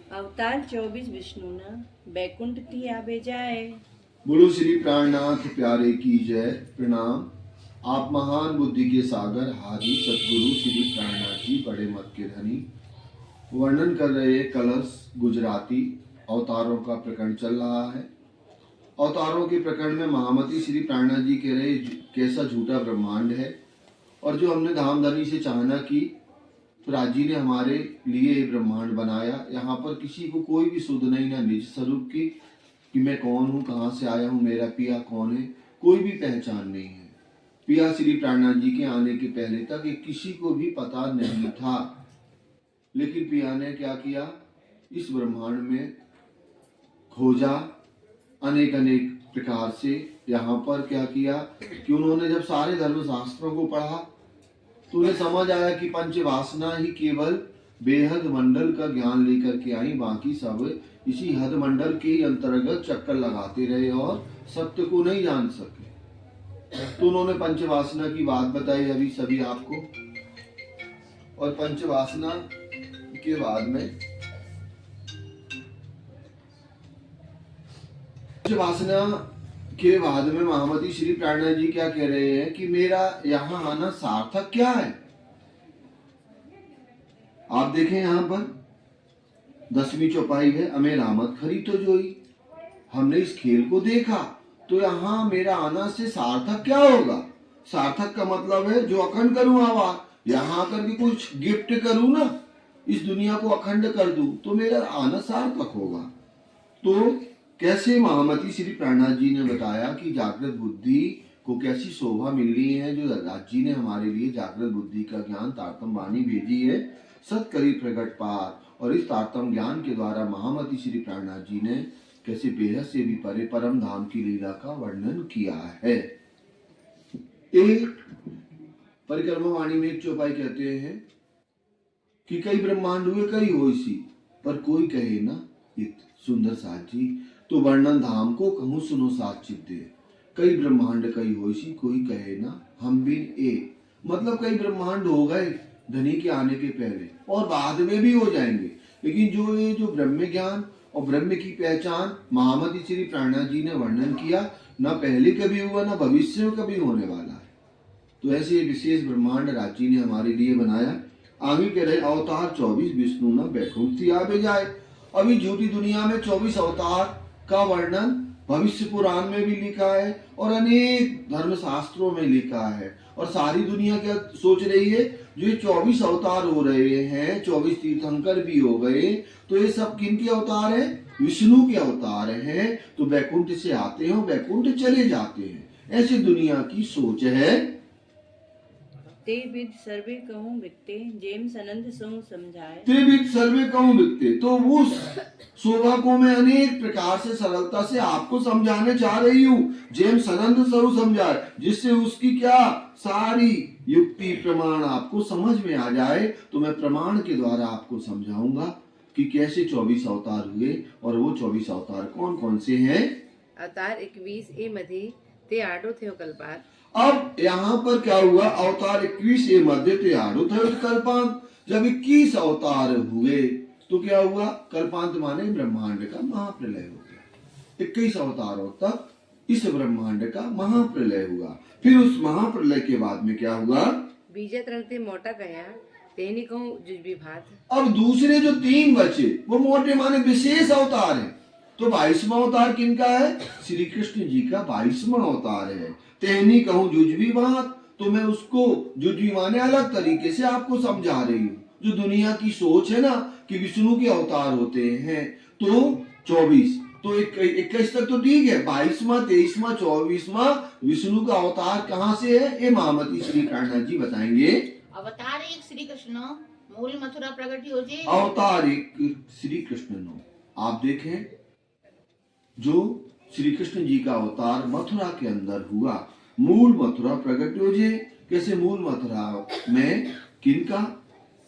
अवतार 24 विष्णु न बैकुंठ थी आबे जाए। बोलो श्री प्राणनाथ प्यारे की जय। प्रणाम। आप महान बुद्धि के सागर हाजी सतगुरु श्री प्राणनाथ जी बड़े मत के धनी वर्णन कर रहे कलश गुजराती अवतारों का प्रकरण चल रहा है। अवतारों के प्रकरण में महामती श्री प्राणनाथ जी कह रहे कैसा झूठा ब्रह्मांड है, और जो हमने धामधनी से चाहना की तो राजी ने हमारे लिए ये ब्रह्मांड बनाया। यहाँ पर किसी को कोई भी सुध नहीं, ना निज स्वरूप की कि मैं कौन हूँ, कहाँ से आया हूँ, मेरा पिया कौन है, कोई भी पहचान नहीं है। पिया श्री प्राणनाथ जी के आने के पहले तक ये किसी को भी पता नहीं था। लेकिन पिया ने क्या किया, इस ब्रह्मांड में खोजा अनेक अनेक प्रकार से। यहाँ पर क्या किया कि उन्होंने जब सारे धर्म शास्त्रों को पढ़ा तो उन्हें समझ आया कि पंच वासना ही केवल बेहद मंडल का ज्ञान लेकर के आई, बाकी सब इसी हद मंडल के ही अंतर्गत चक्कर लगाते रहे और सत्य को नहीं जान सके। तो उन्होंने पंचवासना की बात बताई अभी सभी आपको, और पंचवासना के बाद में पंचवासना के बाद में महामती श्री प्राणनाथ जी क्या कह रहे हैं कि मेरा यहाँ आना सार्थक क्या है। आप देखें यहाँ पर 10वीं चौपाई है, अमे रामत खरी तो जोई। हमने इस खेल को देखा तो यहाँ मेरा आना से सार्थक क्या होगा। सार्थक का मतलब है जो अखंड करूं आवाज, यहाँ आकर के कुछ गिफ्ट करूं ना, इस दुनिया को अखंड कर दूं तो मेरा आना सार्थक होगा। तो कैसे महामती श्री प्राणनाथ जी ने बताया कि जागृत बुद्धि को कैसी शोभा मिल रही है, जो राज जी ने हमारे लिए जागृत बुद्धि का ज्ञान तारतम वाणी भेजी है, सत करी प्रकट पार। और इस तारतम ज्ञान के द्वारा महामती श्री प्राणनाथ जी ने कैसे बेहद से भी परे परम धाम की लीला का वर्णन किया है। एक परिक्रमा वाणी में एक चौपाई कहते हैं कि कई ब्रह्मांड हुए कई होइसी, पर कोई कहे ना इत। सुंदर साथ जी तो वर्णन धाम को कहूँ सुनो साथ चित्ते। कई ब्रह्मांड कई होइसी, कोई कहे ना हम बिन एक। मतलब कई ब्रह्मांड हो गए धनी के आने के पहले और बाद में भी हो जाएंगे, लेकिन जो ब्रह्म ज्ञान और ब्रह्म की पहचान महामती श्री प्राणनाथ जी ने वर्णन किया, ना पहले कभी हुआ ना भविष्य में कभी होने वाला है। तो ऐसे विशेष ब्रह्मांड राजी ने हमारे लिए बनाया। आगे कह रहे अवतार 24 विष्णु न बैकुंठ थी आबे जाए। अभी झूठी दुनिया में 24 अवतार का वर्णन भविष्य पुराण में भी लिखा है और अनेक धर्म शास्त्रों में लिखा है। और सारी दुनिया क्या सोच रही है, जो ये 24 अवतार हो रहे हैं, 24 तीर्थंकर भी हो गए, तो ये सब किन के अवतार है, विष्णु के अवतार हैं। तो बैकुंठ से आते हैं, बैकुंठ चले जाते हैं, ऐसी दुनिया की सोच है। ते विद सर्वे कहूँ बिकते जेम सनंद सो समझाए। ते विद सर्वे कहूँ बिकते, तो उस शोभा को मैं अनेक प्रकार से सरलता से आपको समझाने चाह रही हूँ। जेम सनंद स्वरूप समझाए, जिससे उसकी क्या सारी युक्ति प्रमाण आपको समझ में आ जाए। तो मैं प्रमाण के द्वारा आपको समझाऊंगा कि कैसे 24 अवतार हुए और वो 24 अवतार कौन कौन से हैं। अवतार 21 ए मधी ते आडो थे कल्पात। अब यहाँ पर क्या हुआ, अवतार 21 ए मध्य ते आडो थे कल्पांत। जब 21 अवतार हुए तो क्या हुआ, कल्पांत माने ब्रह्मांड का महाप्रलय हो गया। 21 अवतारों तक इस ब्रह्मांड का महाप्रलय हुआ। फिर उस महाप्रलय के बाद में क्या हुआ, बीजा तरंगते मोटा गया तेनी कहूँ जुजबी भात। अब दूसरे जो 3 बचे वो मोटे माने विशेष अवतार है। तो 22वां अवतार किनका है, श्री कृष्ण जी का 22वां अवतार है। तेनी कहूँ जुजबी बात, तो मैं उसको जुजबी माने अलग तरीके से आपको समझा रही हूँ। जो दुनिया की सोच है ना कि विष्णु के अवतार होते हैं, तो 24 तो 21 तक तो ठीक है, 22वां 23वां 24वां विष्णु का अवतार कहाँ से है, ये महामती श्री प्राणनाथ जी बताएंगे। अवतार एक श्री कृष्ण मूल मथुरा प्रगति हो जे। अवतार एक श्री कृष्ण नो, आप देखें जो श्री कृष्ण जी का अवतार मथुरा के अंदर हुआ, मूल मथुरा प्रगट हो जे। कैसे मूल मथुरा में किनका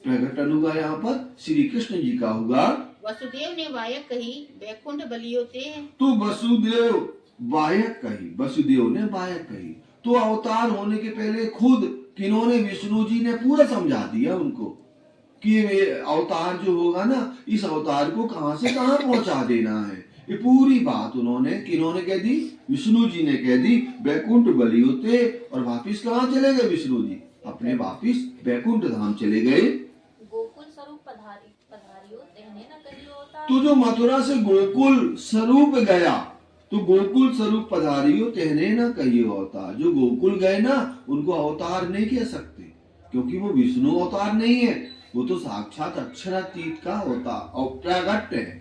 प्रकटन हुआ, यहाँ पर श्री कृष्ण जी का हुआ। वसुदेव ने वायक कही बैकुंठ बलियोते। तो वसुदेव वायक कही, वसुदेव ने वायक कही। तो अवतार होने के पहले खुद किन्होंने, विष्णु जी ने पूरा समझा दिया उनको कि ये अवतार जो होगा ना, इस अवतार को कहां से कहां पहुंचा देना है। ये पूरी बात उन्होंने किन्होंने कह दी? विष्णु जी ने कह दी। बैकुंठ बलि होते और वापिस कहां चले गए विष्णु जी? अपने वापिस बैकुंठ धाम चले गए। गोकुल स्वरूप पधारियो तेहने न कहियो होता। तो जो मथुरा से गोकुल स्वरूप गया, तो गोकुल स्वरूप पधारियो तेहने न कहियो होता। जो गोकुल गए ना, उनको अवतार नहीं कह सकते, क्योंकि वो विष्णु अवतार नहीं है, वो तो साक्षात अक्षरातीत का होता और प्रागट्य है।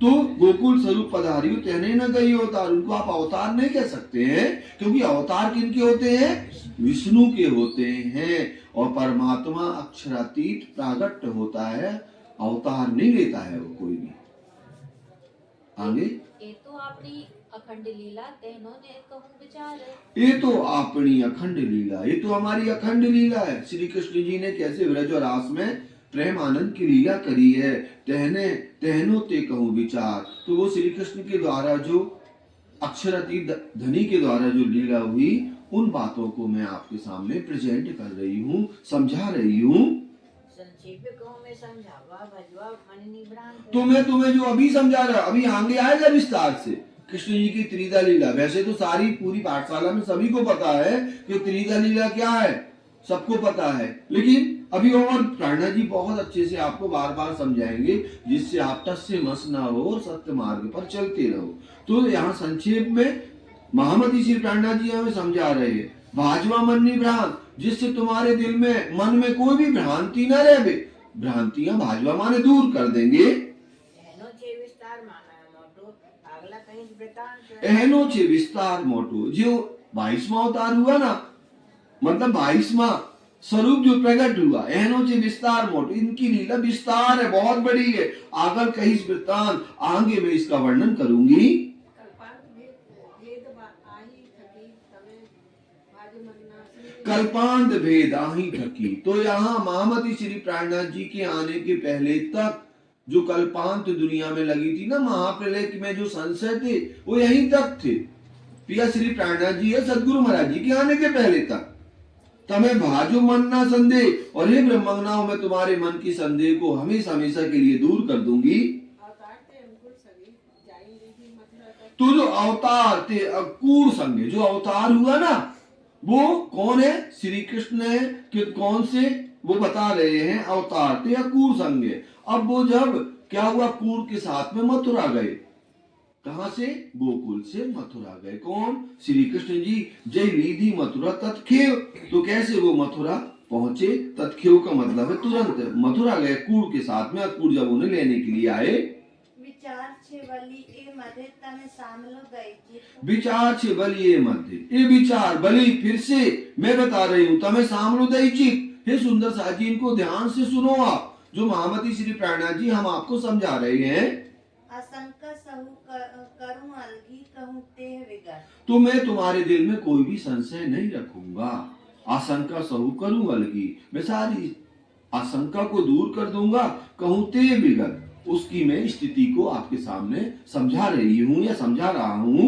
तो गोकुल स्वरूप पधारियो तेहने न कहियो अवतार, उनको आप अवतार नहीं कह सकते हैं, क्योंकि अवतार किनके होते हैं? विष्णु के होते हैं। और परमात्मा अक्षरातीत प्रागट्य होता है, अवतार नहीं लेता है वो कोई भी। आगे, ये तो अपनी अखंड लीला तेहनो ने कहूँ विचार। ये तो अपनी अखंड लीला, ये तो हमारी अखंड लीला है। श्री कृष्ण जी ने कैसे व्रज और रास में प्रेम आनंद की लीला करी है। तेहनो ते कहूँ विचार, तो वो श्री कृष्ण के द्वारा जो अक्षरातीत धनी के द्वारा जो लीला हुई, उन बातों को मैं आपके सामने प्रेजेंट कर रही हूँ, समझा रही हूँ। संक्षेप कहूँ मैं समझावा भजवा मन निभ्रांत। तो मैं तुम्हें जो अभी समझा रहा, अभी आगे आएगा विस्तार से कृष्ण जी की त्रिदा लीला। वैसे तो सारी पूरी पाठशाला में सभी को पता है कि त्रिदा लीला क्या है, सबको पता है, लेकिन अभी और प्राणा जी बहुत अच्छे से आपको बार बार समझाएंगे, जिससे आप टस से मस ना हो और सत्य मार्ग पर चलते रहो। तो यहाँ संक्षेप में महामती श्री प्राणा जी हमें समझा रहे हैं, भाजवा मन निभ्रांत, जिससे तुम्हारे दिल में मन में कोई भी भ्रांति न रहे। भ्रांतियां भाजवा माने दूर कर देंगे। एहनो छे विस्तार माना मोटो अगला कहीं वृतांत। एहनो छे विस्तार मोटो, जो 22वां अवतार हुआ ना, मतलब 22वां स्वरूप जो प्रकट हुआ, एहनो छे विस्तार मोटो, इनकी लीला विस्तार है, बहुत बड़ी है। आगर कहीं वृतांत, आगे मैं इसका वर्णन करूंगी। कल्पांत भेद आही थकी, तो यहाँ महामती श्री प्राणनाथ जी के आने के पहले तक जो कल्पांत दुनिया में लगी थी ना, महाप्रलय में जो संशय थे वो यहीं तक थे। पिया श्री प्राणनाथ जी है सदगुरु महाराज जी के आने के पहले तक। तमें भाजो मन ना संदेह, और हे ब्रह्मज्ञाओं मैं तुम्हारे मन की संदेह को हमेशा हमेशा के लिए दूर कर दूंगी। तो जो अवतार थे अकूर संगे, जो अवतार हुआ ना, वो कौन है? श्री कृष्ण है कि कौन से? वो बता रहे हैं अवतार थे अकूर संगे। अब वो जब क्या हुआ, कूर के साथ में मथुरा गए। कहां से? गोकुल से मथुरा गए। कौन? श्री कृष्ण जी। जय लीधी मथुरा तत्खेव, तो कैसे वो मथुरा पहुंचे? तत्खेव का मतलब है तुरंत मथुरा गए कूर के साथ में। कूर जब उन्हें लेने के लिए आए, विचार छे बलि ए मध्य तने सामलो गई। विचार छे बलि ए मध्य, ये विचार बलि फिर से मैं बता रही हूँ, तमें सामलो दैचित। हे सुंदर साथ जी, इनको ध्यान से सुनो आप, जो महामती श्री प्राणनाथ जी हम आपको समझा रहे हैं। आशंका सहु करूं अलगी कहूं तेह विगत, तो मैं तुम्हारे दिल में कोई भी संशय नहीं रखूंगा। आशंका सहु करूं अलगी, मैं सारी आशंका को दूर कर दूंगा। कहूं ते विगत, उसकी मैं स्थिति को आपके सामने समझा रही हूँ या समझा रहा हूँ।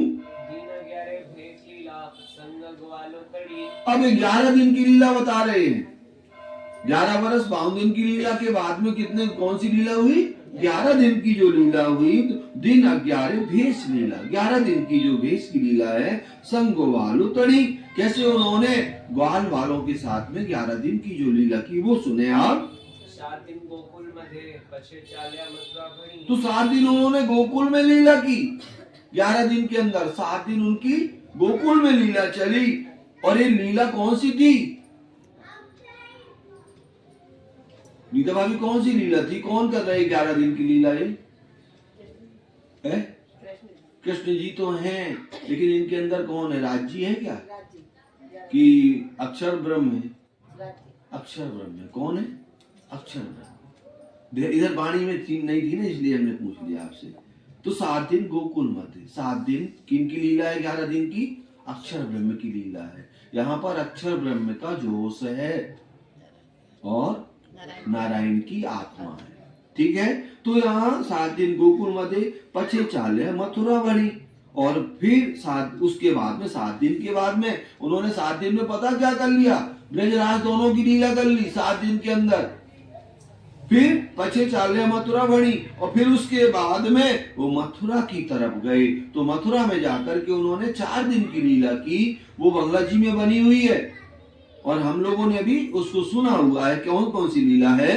अब 11 दिन की लीला बता रहे हैं। 11 वर्ष 52 दिन की लीला के बाद में कितने कौन सी लीला हुई? 11 दिन की जो लीला हुई, दिन 11 भेष लीला, 11 दिन की जो भेष की लीला है। संग ग्वालो तड़ी, कैसे उन्होंने ग्वाल वालों के साथ में 11 दिन की जो लीला की, वो सुने आप। 7 दिन गोकुल मध्ये पछे चाल्या मथुरा भणी, तो 7 दिन उन्होंने गोकुल में लीला की। 11 दिन के अंदर 7 दिन उनकी गोकुल में लीला चली। और ये लीला कौन सी थी? नीता भाभी, कौन सी लीला थी? कौन कर रहे 11 दिन की लीला? ये कृष्ण जी तो हैं, लेकिन इनके अंदर कौन है? राज्य है क्या कि अक्षर ब्रह्म है? अक्षर ब्रह्म है। कौन है? अक्षर ब्रह्म। इधर वाणी में नहीं थी ना, इसलिए हमने पूछ लिया आपसे। तो 7 दिन गोकुल मध्य, 7 दिन किन की लीला है? 11 दिन की अक्षर ब्रह्म की लीला है। यहाँ पर अक्षर ब्रह्म का जोश है और नारायण की आत्मा है। ठीक है, तो यहाँ 7 दिन गोकुल मध्य पछे चाले मथुरा बड़ी। और फिर उसके बाद में 7 दिन के बाद में उन्होंने 7 दिन में पता क्या कर लिया? ब्रजराज दोनों की लीला कर ली 7 दिन के अंदर। फिर पछे चाले मथुरा बनी और फिर उसके बाद में वो मथुरा की तरफ गए। तो मथुरा में जाकर के उन्होंने 4 दिन की लीला की। वो बंगला जी में बनी हुई है और हम लोगों ने भी उसको सुना हुआ है। कौन कौन सी लीला है?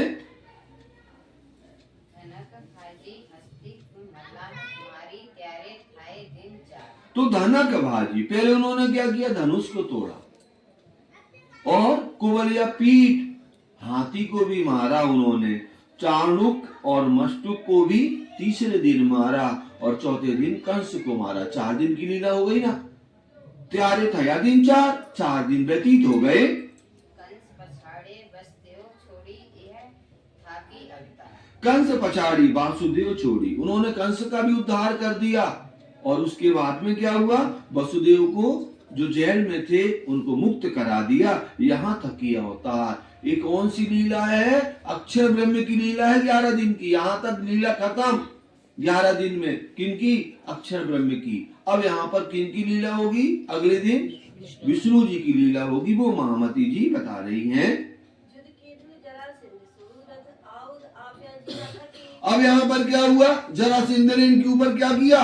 तो धनक भाजी, पहले उन्होंने क्या किया? धनुष को तोड़ा और कुबलिया पीठ, हाथी को भी मारा उन्होंने, चाणुक और मस्तुक को भी तीसरे दिन मारा और चौथे दिन कंस को मारा। 4 दिन की लीला हो गई ना। त्यारे थया दिन 4 दिन व्यतीत हो गए। कंस पछाड़ी वासुदेव छोड़ी, उन्होंने कंस का भी उद्धार कर दिया। और उसके बाद में क्या हुआ? वसुदेव को जो जेल में थे उनको मुक्त करा दिया। यहाँ तक की अवतार। ये कौन सी लीला है? अक्षर ब्रह्म की लीला है 11 दिन की। यहाँ तक लीला खत्म 11 दिन में। किनकी? अक्षर ब्रह्म की। अब यहाँ पर किनकी लीला होगी? अगले दिन विष्णु जी की लीला होगी। वो महामती जी बता रही हैं। अब यहाँ पर क्या हुआ? जरासंध ने इनके ऊपर क्या किया?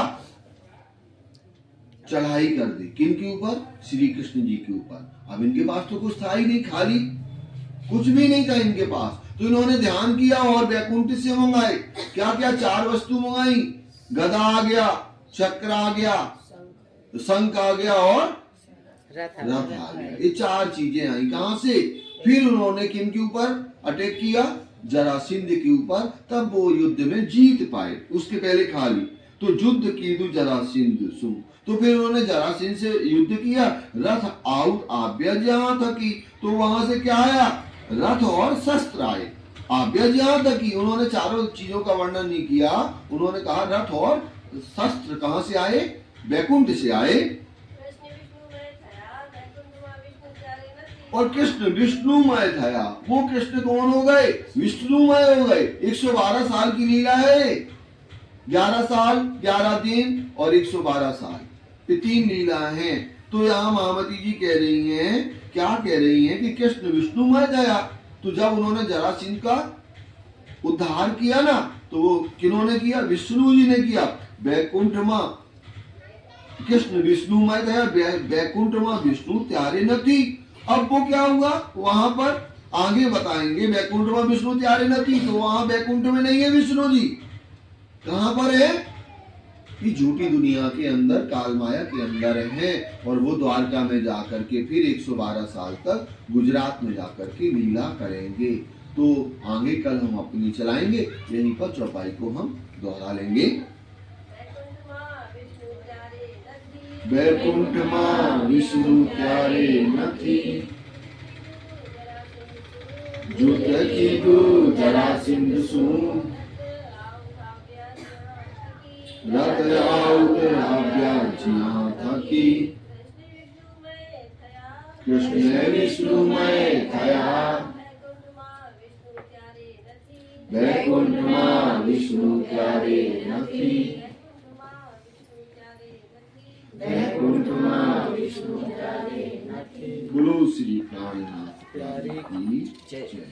चढ़ाई कर दी। किनके ऊपर? श्री कृष्ण जी के ऊपर। अब इनके पास तो कुछ था ही नहीं, खाली कुछ भी नहीं था इनके पास। तो इन्होंने ध्यान किया और वैकुंठ से मंगाए। क्या क्या? 4 वस्तु मंगाई। गदा आ गया, चक्र आ गया, शंख आ गया और रथ आ गया। ये 4 चीजें आई। कहां से? फिर उन्होंने किनके ऊपर अटैक किया? जरासंध के ऊपर। तब वो युद्ध में जीत पाए। उसके पहले खाली तो युद्ध कीदु जरासंध सुन। तो फिर उन्होंने जरासंध से युद्ध किया। रथ आउट आव्यज यहाँ तक की। तो वहां से क्या आया? रथ और शस्त्र आए। आव्यज यहाँ तक की। उन्होंने चारों चीजों का वर्णन नहीं किया। उन्होंने कहा रथ और शस्त्र कहां से आए? वैकुंठ से आए। और कृष्ण विष्णुमय था। वो कृष्ण कौन हो गए? विष्णुमय हो गए। 112 साल की लीला है। 11 साल, 11 दिन और 112 साल, ये 3 लीला हैं। तो यहाँ महामती जी कह रही हैं, क्या कह रही हैं कि कृष्ण विष्णुमय था। तो जब उन्होंने जरासंध का उद्धार किया ना, तो वो किन्होंने किया? विष्णु जी ने किया। वैकुंठ मां कृष्ण विष्णुमय था, वैकुंठ मां विष्णु त्यारे न थी। अब वो क्या हुआ? वहां पर आगे बताएंगे। वैकुंठ में विष्णु त्यारे न थी, तो वहां वैकुंठ में नहीं है विष्णु जी। कहां पर है? कि झूठी दुनिया के अंदर, काल माया के अंदर है। और वो द्वारका में जाकर के फिर 112 साल तक गुजरात में जाकर के लीला करेंगे। तो आगे कल हम अपनी चलाएंगे। यहीं पर चौपाई को हम दोहरा लेंगे। वैकुंठ मां विष्णु प्यारे नथी, जुट कीधु जरासंध सून, रथ आउट आव्याज यहाँ थकी, कृष्ण विष्णुमय थया, वैकुंठ मां विष्णु प्यारे नथी, वैकुंठ मां विष्णु प्यारे नथी। बोलो श्री प्राणनाथ प्यारे की जय।